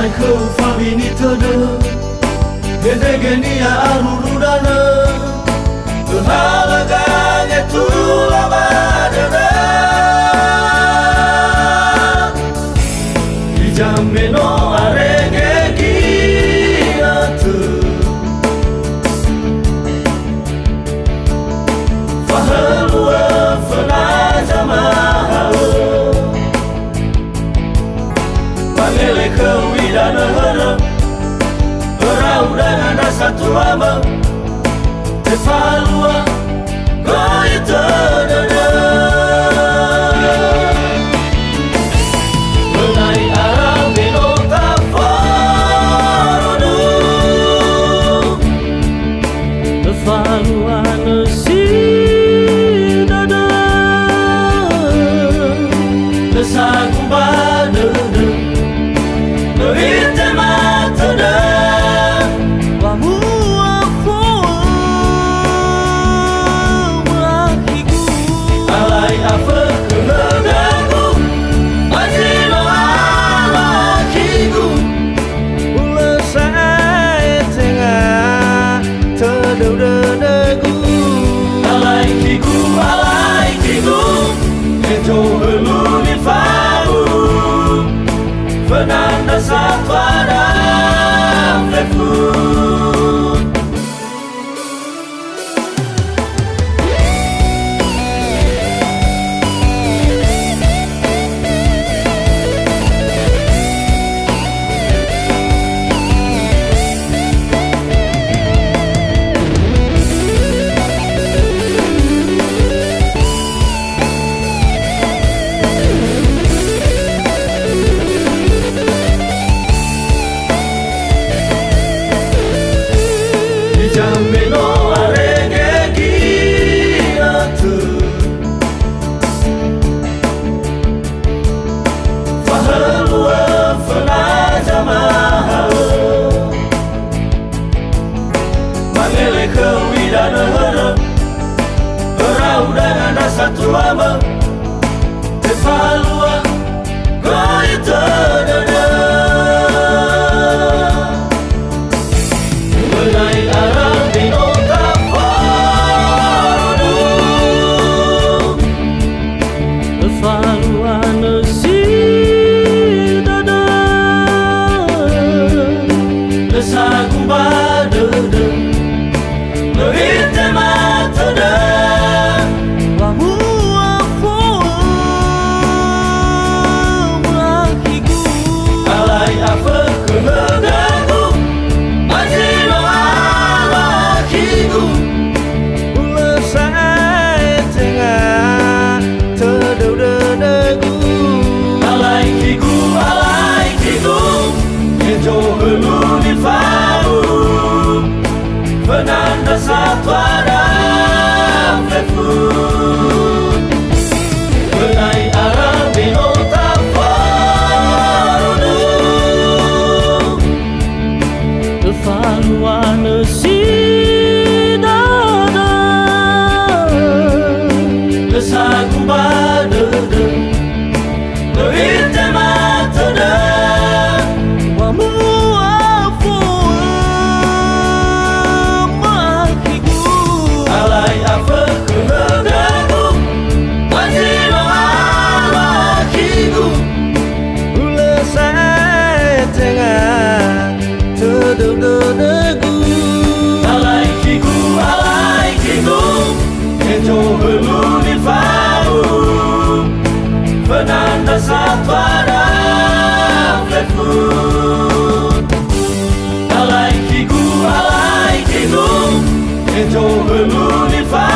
Alai kau fabini tede Gede genia arurudana Halagannya tula badana Ijameno arege ginatu Fahalua fanajamahau Pangele kewidana harap Beraudan ada satu ama Tefalua goita dada Menai arah binota farodu Tefalua nasi dada Lesaku badada Nohite matada Fernanda Satwara Flefood Jameno arege ginatu Fahalua fanajamahau Mangele kewidana harap Beraudan ada satu ama Tefalua goita dada Menai arah binota farodu Tefalua nasi dada Lesaku badada Nohite matada Wamu afoa makigu Alai afa kehegaku Ajino alakigu Ula saya tengah Tedau dedagu Alaikigu Kejo helu di fau Fernanda Satwara Flefood Menai arah binota farodu Tefalua nasi dada Lesaku badada Nohite matada Wamu afoa makigu Alai afa kehegaku Ajino alakigu Ula saya tengah Tedau dedagu Alaikigu Kejo helu di fau Fernanda Satwara Flefood Alaikigu Kejo helu di fau